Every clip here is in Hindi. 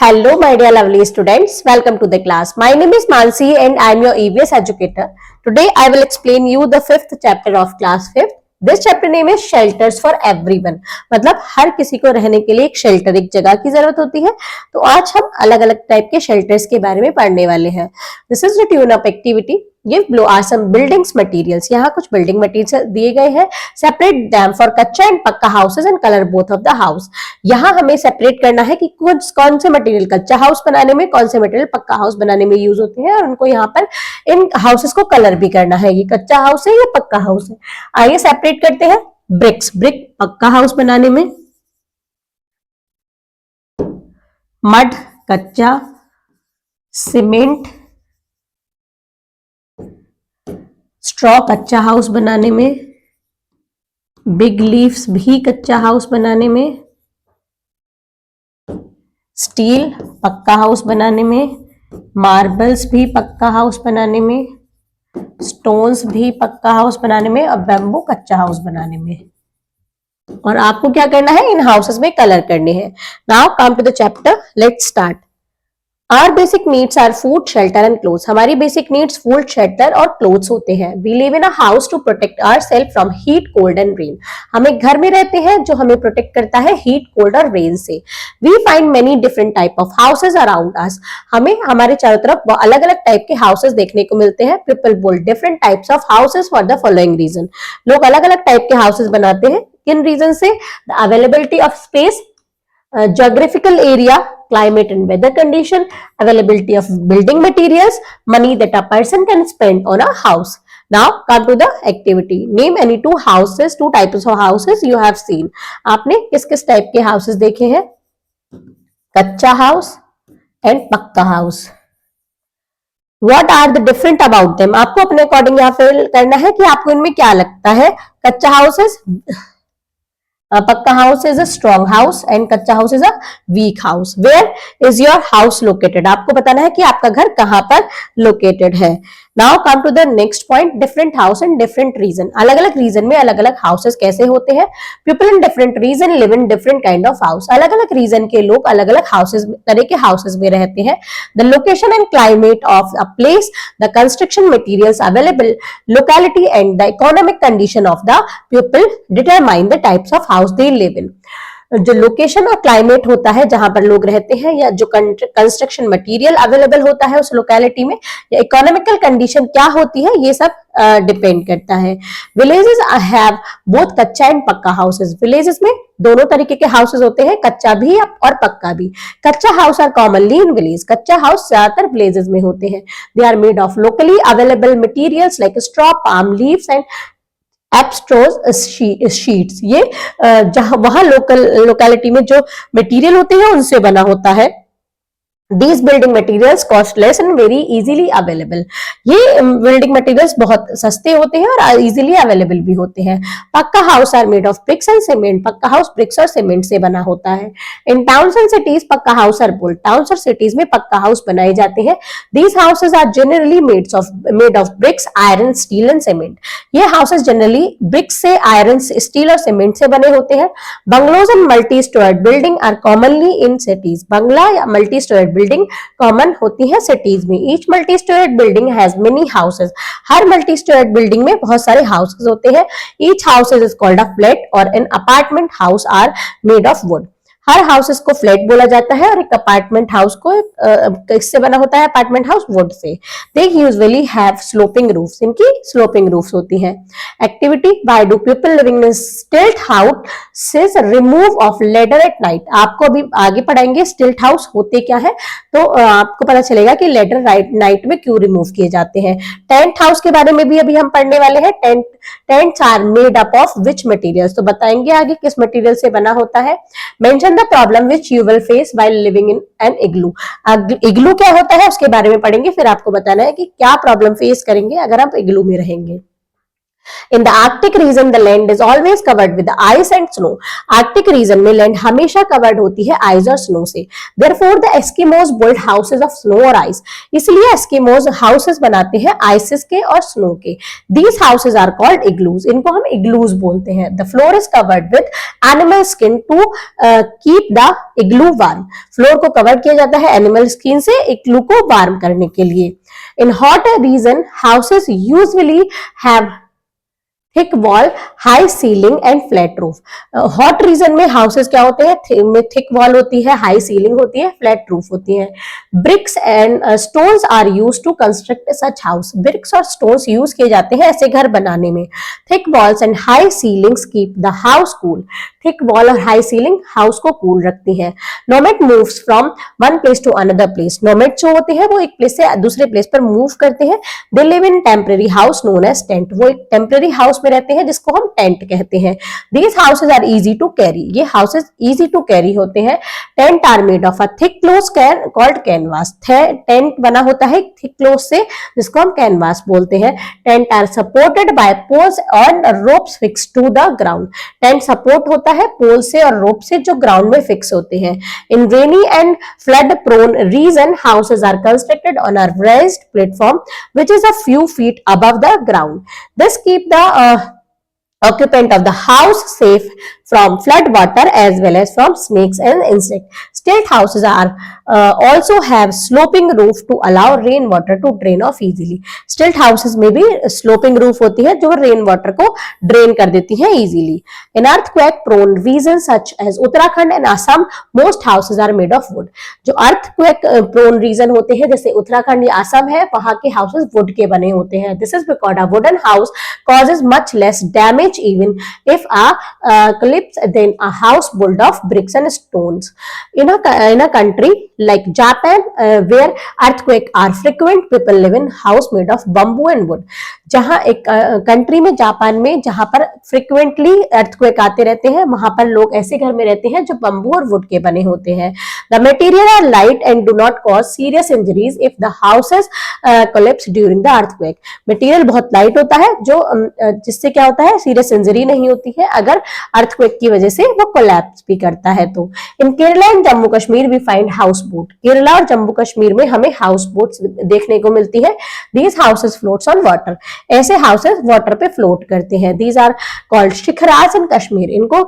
Hello, my dear lovely students. Welcome to the class. My name is Mansi and I am your EVS educator. Today, I will explain you the fifth chapter of class 5th. This chapter name is shelters for everyone. मतलब हर किसी को रहने के लिए एक शेल्टर, एक जगह की जरूरत होती है. तो आज हम अलग अलग टाइप के शेल्टर्स के बारे में पढ़ने वाले हैं. This is the tune up activity. Give below are some buildings materials. यहाँ कुछ बिल्डिंग मटेरियल दिए गए हैं. सेपरेट them for कच्चा एंड पक्का houses and colour both of the house. यहाँ हमें सेपरेट करना है कि कौन से मटेरियल कच्चा हाउस बनाने में, कौन से मटेरियल पक्का हाउस बनाने में यूज होते हैं, और उनको यहाँ पर इन हाउसेस को कलर भी करना है. ये कच्चा हाउस है, ये पक्का हाउस है. आइए सेपरेट करते हैं. ब्रिक्स, ब्रिक पक्का हाउस बनाने में. मड कच्चा, सीमेंट स्ट्रॉ कच्चा हाउस बनाने में, बिग लीव्स भी कच्चा हाउस बनाने में, स्टील पक्का हाउस बनाने में, मार्बल्स भी पक्का हाउस बनाने में, स्टोन्स भी पक्का हाउस बनाने में, और बैम्बू कच्चा हाउस बनाने में. और आपको क्या करना है, इन हाउसेस में कलर करने हैं. Now come to the chapter, let's start. Our basic needs are food, shelter and clothes. हमारी basic needs food, shelter और clothes होते हैं. We live in a house to protect ourselves from heat, cold and rain. हम एक घर में रहते हैं जो हमें प्रोटेक्ट करता है heat, cold और rain से. We find many different type of houses around us. हमें हमारे चारों तरफ अलग अलग टाइप के houses देखने को मिलते हैं. People build different types of houses for the following reason. लोग अलग अलग टाइप के houses बनाते हैं. किन रीजन से? The availability of space, geographical area, climate and weather condition, availability of building materials, money that a person can spend on a house. Now come to the activity. Name any two houses, two types of houses you have seen. आपने किस किस टाइप के houses देखे हैं? कच्चा house and पक्का house. What are the different about them? आपको अपने अकॉर्डिंग यहाँ फिल करना है कि आपको इनमें क्या लगता है. Kutcha houses, pucca house is a strong house and kutcha house is a weak house. Where is your house located? आपको बताना है कि आपका घर कहां पर लोकेटेड है. Now come to the next point, different house and different region. अलग अलग रीजन में अलग अलग हाउसेस कैसे होते हैं. People in different region live in different kind of house. अलग अलग रीजन के लोग अलग अलग हाउसेस, तरह के हाउसेस में रहते हैं. The location and climate of a place, the construction materials available, locality and the economic condition of the people determine the types of house they live इन. जो लोकेशन और क्लाइमेट होता है जहां पर लोग रहते हैं, या जो कंस्ट्रक्शन मटेरियल अवेलेबल होता है उस लोकेलिटी में, या इकोनॉमिकल कंडीशन क्या होती है, ये सब डिपेंड करता है. विलेजेस हैव बोथ कच्चा एंड पक्का हाउसेस. विलेजेस में दोनों तरीके के हाउसेस होते हैं, कच्चा भी और पक्का भी. Kutcha house are commonly in village. कच्चा हाउस ज्यादातर विलेजेस में होते हैं. They are made of locally available materials like straw, palm leaves and asbestos sheets. ये जहां वहां लोकेलिटी में जो मटेरियल होते हैं उनसे बना होता है. These building materials cost less and very easily available. ये बिल्डिंग मटेरियल्स बहुत सस्ते होते हैं और इजीली अवेलेबल भी होते हैं. Pucca house are made of bricks and cement. Pucca house bricks और सीमेंट से बना होता है. In towns and cities pucca house are built. Towns और सिटीज में पक्का हाउस बनाए जाते हैं. These houses are generally made of bricks, iron, steel and cement. ये हाउसेस जनरली ब्रिक्स से, आयरन, स्टील और सीमेंट से बने होते हैं. Bungalows and multi storeyed building are commonly in cities. बंगला या मल्टी स्टोर्ड बिल्डिंग कॉमन होती है सिटीज में. Each multi storeyed building has many houses. हर मल्टी स्टोरेड बिल्डिंग में बहुत सारे हाउसेस होते हैं. Each house is called a flat or an apartment house are made of wood. हर हाउसेस को फ्लैट बोला जाता है और एक अपार्टमेंट हाउस को किससे बना होता है, apartment house would say. They usually have sloping roofs. इनकी स्लोपिंग रूफ्स होती हैं. Activity, why do people living in स्टिल्ट houses remove of ladder at night. आपको अभी आगे पढ़ाएंगे स्टिल्ट हाउस होते क्या है, तो आपको पता चलेगा कि लेडर नाइट में क्यों रिमूव किए जाते हैं. टेंट हाउस के बारे में भी अभी हम पढ़ने वाले हैं. Tents are made up of which materials. तो बताएंगे आगे किस मटेरियल से बना होता है. Mention the problem which you will face while living in an igloo. Igloo क्या होता है उसके बारे में पढ़ेंगे, फिर आपको बताना है कि क्या प्रॉब्लम फेस करेंगे अगर आप इग्लू में रहेंगे. In the Arctic region, the land is always covered with ice and snow. Arctic region में land हमेशा covered होती है ice और snow से. Therefore, the Eskimos build houses of snow or ice. इसलिए Eskimos houses बनाते हैं ices के और snow के. These houses are called igloos. इनको हम igloos बोलते हैं. The floor is covered with animal skin to keep the igloo warm. Floor को cover किया जाता है animal skin से igloo को warm करने के लिए. In hot region, houses usually have thick wall, high ceiling and flat roof. Hot reason में हाउसेस क्या होते हैं, में थिक वॉल होती है, हाई सीलिंग होती है, फ्लैट रूफ होती है. Bricks and stones are used to construct such house. Bricks और स्टोन्स यूज किए जाते हैं ऐसे घर बनाने में. Thick walls and high ceilings keep the house cool. Thick wall और हाई सीलिंग हाउस को कूल रखती है. Nomad moves from one place to another place. Nomad जो होते हैं वो एक प्लेस से दूसरे प्लेस पर मूव करते हैं. They live in temporary house known as tent. वो एक टेम्परेरी हाउस में रहते हैं जिसको हम टेंट कहते हैं. These houses are easy to carry. ये हाउसेज इजी टू कैरी होते हैं. Tent are made of a thick cloth called canvas. Tent बना होता है थिक क्लोथ से जिसको हम कैनवास बोलते हैं. Tent are supported by poles and ropes fix to the ground. Tent support होता है पोल से और रोप से जो ग्राउंड में फिक्स होते हैं. In rainy and flood prone region houses are constructed on a raised platform which is a few feet above the ground. This keep the occupant of the house safe from flood water as well as from snakes and insects. Stilt houses are also have sloping roof to allow rain water to drain off easily. Stilt houses में भी sloping roof होती है जो rain water को drain कर देती है easily. In earthquake prone regions such as Uttarakhand and Assam, most houses are made of wood. जो earthquake prone region होते हैं जैसे उत्तराखंड या असम है वहां के houses wood के बने होते हैं. This is because a wooden house causes much less damage even if a collapse than a house built of bricks and stones. In a country like Japan where earthquakes are frequent, people live in house made of bamboo and wood. जहां एक कंट्री में जापान में जहां पर फ्रिक्वेंटली अर्थक्वेक आते रहते हैं वहां पर लोग ऐसे घर में रहते हैं जो बंबू और वुड के बने होते हैं. The material are light and do not cause serious injuries if the houses collapse during the earthquake. Material बहुत लाइट होता है जो जिससे क्या होता है सीरियस इंजरी नहीं होती है अगर अर्थक्वेक की वजह से वो कोलैप्स भी करता है. तो in Kerala and Jammu Kashmir we find houseboat. Kerala और जम्मू कश्मीर में हमें हाउस बोट्स देखने को मिलती है. These houses floats on water. ऐसे हाउसेस वाटर पे फ्लोट करते हैं. These are called shikaras in Kashmir. इनको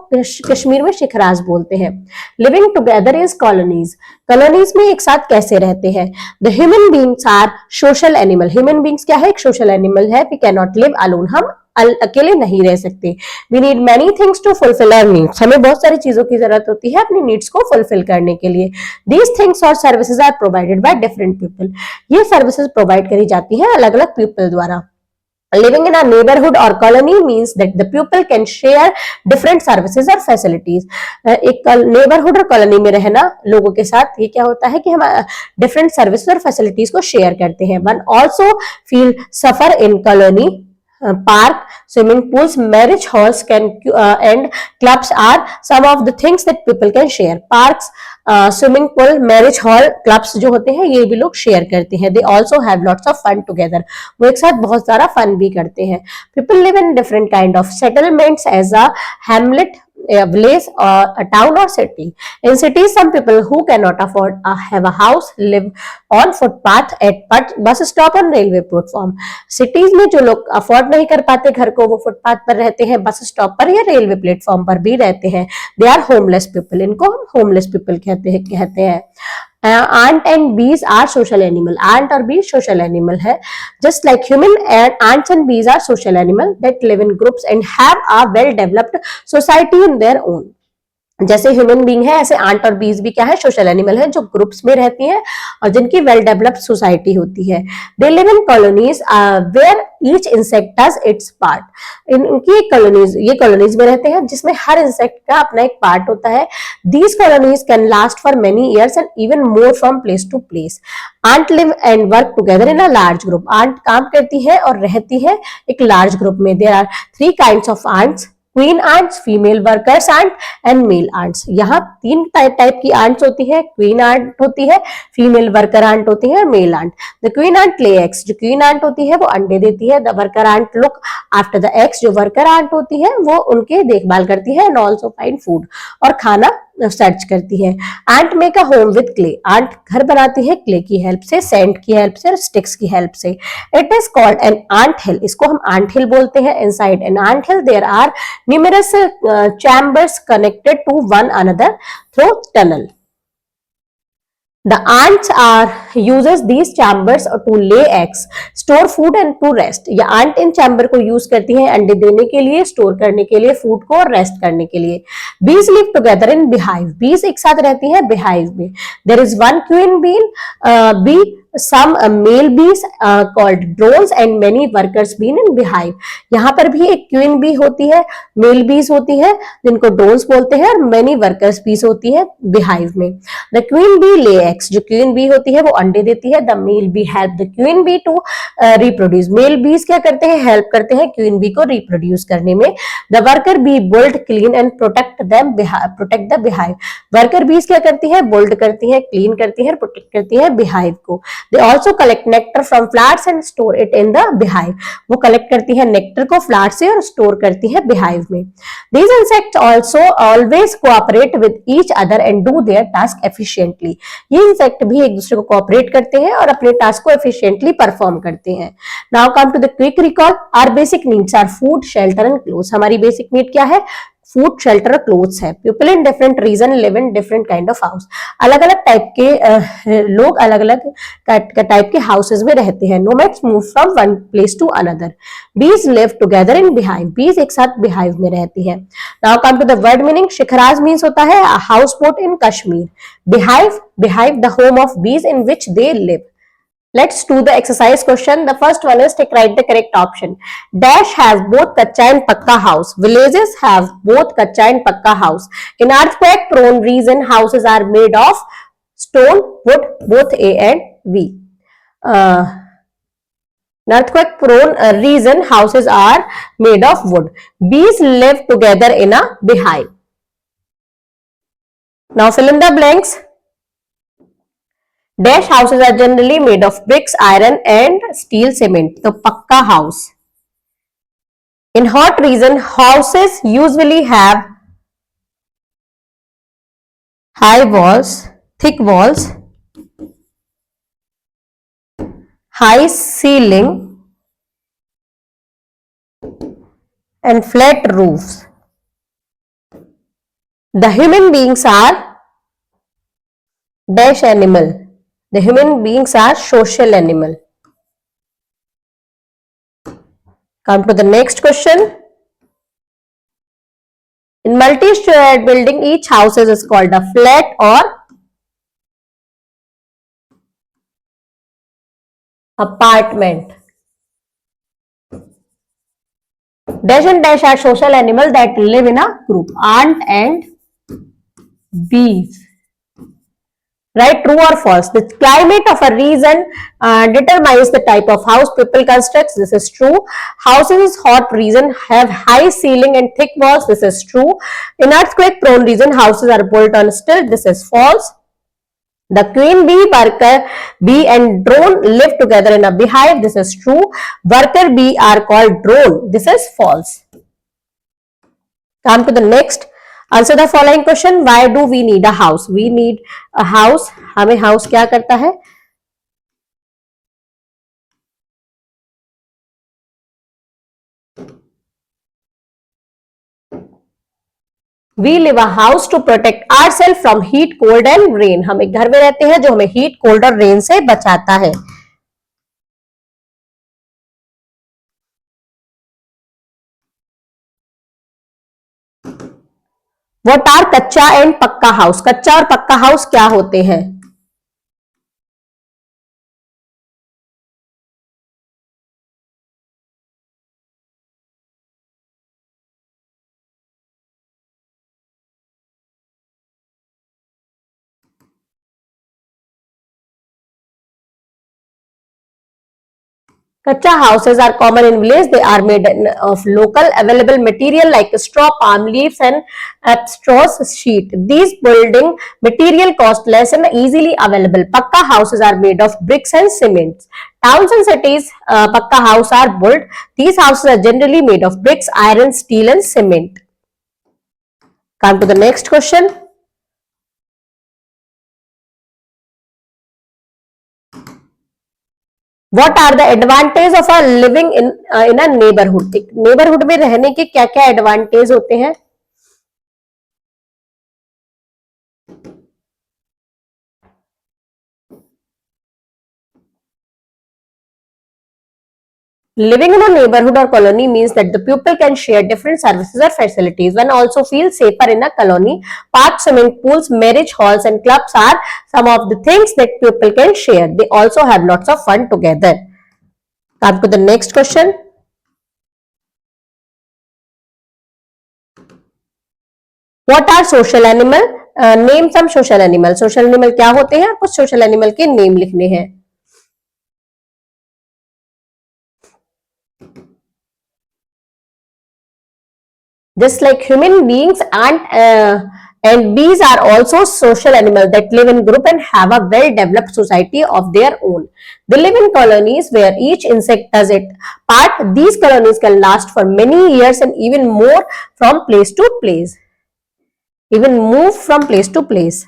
कश्मीर में शिखराज बोलते हैं. Living together is colonies. Colonies में एक साथ कैसे रहते हैं. The human beings are social animal. Human beings क्या है, एक सोशल एनिमल है. We can not live alone. हम अकेले नहीं रह सकते. We need many things to fulfil our needs. हमें बहुत सारी चीजों की जरूरत होती है अपनी नीड्स को फुलफिल करने के लिए. दीज थिंग्स और services are provided by different people. ये सर्विसेज प्रोवाइड करी जाती है अलग अलग पीपल द्वारा. Living in a neighborhood or colony means that the people can share different services or facilities. एक neighborhood और colony में रहना लोगों के साथ ये क्या होता है कि हम different services और facilities को share करते हैं. One also feel suffer in colony. Park, swimming pools, marriage halls and clubs are some of the things that people can share. Parks, swimming pool, marriage hall, clubs जो होते हैं ये भी लोग शेयर करते हैं. They also have lots of fun together. वो एक साथ बहुत सारा फन भी करते हैं. People live in different kind of settlements as a hamlet, a village or a town or city. In cities, some people who cannot afford have a house live on footpath at bus stop and railway platform. Cities में जो लोग अफोर्ड नहीं कर पाते घर को वो फुटपाथ पर रहते हैं, बस स्टॉप पर या रेलवे प्लेटफॉर्म पर भी रहते हैं. They are homeless people. इनको हम homeless people कहते हैं. Ant and bees are social animal. Ant और bee social animal है. Just like human, ants and bees are social animal that live in groups and have a well developed society in their own. जैसे ह्यूमन बीइंग है ऐसे आंट और बीज भी क्या है, सोशल एनिमल है जो ग्रुप्स में रहती हैं और जिनकी वेल डेवलप्ड सोसाइटी होती है. They live in colonies where each insect does its part. इनकी कॉलोनीज ये कॉलोनीज में रहते हैं जिसमें हर इंसेक्ट का अपना एक पार्ट होता है. These colonies can last for many years and even more from place to place. Ant live and work together in a large group. Ant काम करती है और रहती है एक लार्ज ग्रुप में. There are 3 kinds of ants. Queen ants, female workers ant and male ants. यहाँ तीन टाइप की आंट्स होती है, क्वीन आंट होती है, फीमेल वर्कर आंट होती है, male ant. The queen ant lay eggs, जो क्वीन आंट होती है वो अंडे देती है। The worker ant look after the eggs, जो वर्कर आंट होती है वो उनके देखभाल करती है। एंड ऑल्सो फाइंड फूड, और खाना सर्च करती है। Ant make a home with clay, ant घर बनाती है क्ले की हेल्प से, सैंड की हेल्प से और स्टिक्स की हेल्प से। It is called an ant hill, इसको हम आंट हिल बोलते हैं। Inside an ant hill there are numerous chambers connected to one another through tunnel. The ants are uses these chambers to lay eggs, store food and to rest. या ant इन चैम्बर को यूज करती है अंडे देने के लिए, स्टोर करने के लिए, फूड को और रेस्ट करने के लिए। Bees live together in beehive. Bees एक साथ रहती है beehive में. There is one queen bee, some male bees called drones and many workers bee in beehive. यहाँ पर भी एक क्वीन बी होती है, मेल बीज होती है जिनको ड्रोन्स बोलते हैं, और मेनी वर्कर्स बीज होती है beehive में। The queen bee lay eggs, जो क्वीन बी होती है वो अंडे देती है। The male bee help the queen bee to reproduce, male bees क्या करते हैं, हेल्प करते हैं क्वीन बी को रिप्रोड्यूस करने में। The worker bee built clean and protect the beehive, worker बीज क्या करती है, बुल्ड करती है, क्लीन करती है, प्रोटेक्ट करती है beehive को। They also collect nectar from flowers and store it in the beehive, वो कलेक्ट करती है नेक्टर को फ्लावर से और स्टोर करती है beehive में। These insects also always cooperate with each other and do their task efficiently, ये इंसेक्ट भी एक दूसरे को कोऑपरेट करते हैं और अपने टास्क को एफिशिएंटली परफॉर्म करते हैं। Now come to the quick recall. Our basic needs are food, shelter and clothes. हमारी बेसिक नीड क्या है, फूड, शेल्टर, क्लोथ्स है। People in different region live in different kind of house, अलग अलग टाइप के लोग अलग अलग टाइप के हाउसेज में रहते हैं। Nomads move from one place to another. Bees live together in beehive, bees एक साथ beehive में रहती है। Now come to the word meaning. Shikaras means होता है houseboat in Kashmir. beehive the home of bees in which they live. Let's do the exercise question. The first one is take write the correct option. Dash have both kacha and pakka house. Villages have both kacha and pakka house. In earthquake prone region, houses are made of stone, wood, both A and B. In earthquake prone region, houses are made of wood. Bees live together in a beehive. Now fill in the blanks. Dash houses are generally made of bricks, iron and steel cement. तो पक्का house. In hot region, houses usually have high walls, thick walls, high ceiling and flat roofs. The human beings are dash animal. The human beings are social animal. Come to the next question. In multi-storied building, each house is called a flat or apartment. Dash and dash are social animals that live in a group. Ant and bees. Right? True or false? The climate of a region determines the type of house people construct. This is true. Houses in hot region have high ceiling and thick walls. This is true. In earthquake prone region, houses are built on stilt. This is false. The queen bee, worker bee and drone live together in a beehive. This is true. Worker bee are called drone. This is false. Come to the next. Answer the following question. Why do we need a house? We need a house. हमें house क्या करता है? We live a house to protect ourselves from heat, cold and rain. हम एक घर में रहते हैं जो हमें heat, cold और rain से बचाता है. What are कच्चा एंड पक्का हाउस? कच्चा और पक्का हाउस क्या होते हैं? Kacha houses are common in village. They are made of local available material like straw, palm leaves, and abstruse sheet. These building material cost less and easily available. Pakka houses are made of bricks and cements. Towns and cities, pakka house are built. These houses are generally made of bricks, iron, steel, and cement. Come to the next question. What are the advantages of a living in a neighborhood? एक neighborhood में रहने के क्या क्या advantage होते हैं? Living in a neighborhood or colony means that the people can share different services or facilities. One also feels safer in a colony. Parks, swimming pools, marriage halls, and clubs are some of the things that people can share. They also have lots of fun together. Come to the next question. What are social animal? Name some social animal. Social animal क्या होते हैं? कुछ social animal के name लिखने हैं. Just like human beings and bees are also social animals that live in group and have a well-developed society of their own. They live in colonies where each insect does its part. These colonies can last for many years and even more from place to place. Even move from place to place.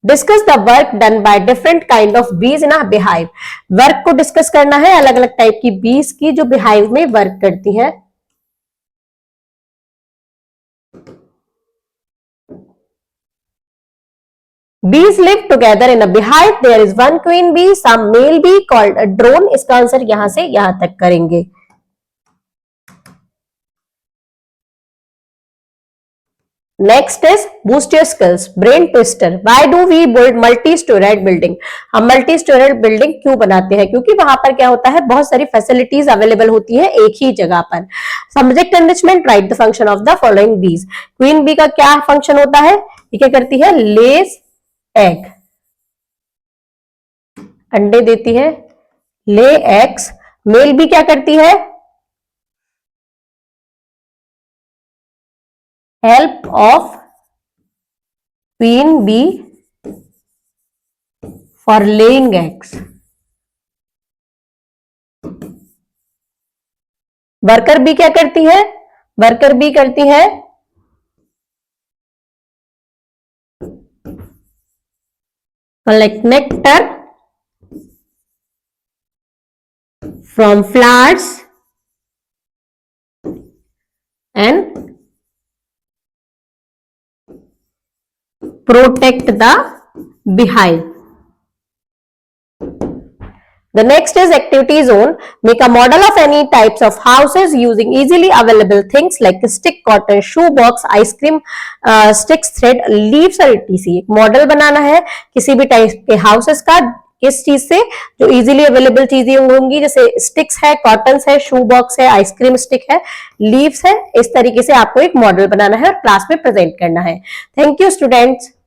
Discuss the work done by different kind of bees in a beehive. Work को डिस्कस करना है अलग अलग टाइप की बीज की जो बिहाइव में वर्क करती हैं. Bees live together in a beehive. There is one queen bee, some male bee called a drone. इसका आंसर यहां से यहां तक करेंगे. Next is boost your skills. Brain twister. Why do we build multi-storied building? हम multi-storied building क्यों बनाते हैं? क्योंकि वहां पर क्या होता है बहुत सारी facilities available होती है एक ही जगह पर. Subject enrichment. Write the function of the following bees. Queen bee का क्या function होता है? ये क्या करती है? Lays egg. अंडे देती है. Lay eggs. Male bee क्या करती है? Help of queen bee for laying eggs. Worker bee क्या करती है? वर्कर बी करती है collect nectar from flowers and protect the beehive. The next is activity zone. Make a model of any types of houses using easily available things like stick, cotton, shoe box, ice cream, sticks, thread, leaves और etc. एक मॉडल बनाना है किसी भी टाइप के हाउसेस का. किस चीज से? जो इजीली अवेलेबल चीजें होंगी जैसे स्टिक्स है, कॉटन्स है, शू बॉक्स है, आइसक्रीम स्टिक है, लीव्स है. इस तरीके से आपको एक मॉडल बनाना है और क्लास में प्रेजेंट करना है. Thank you students.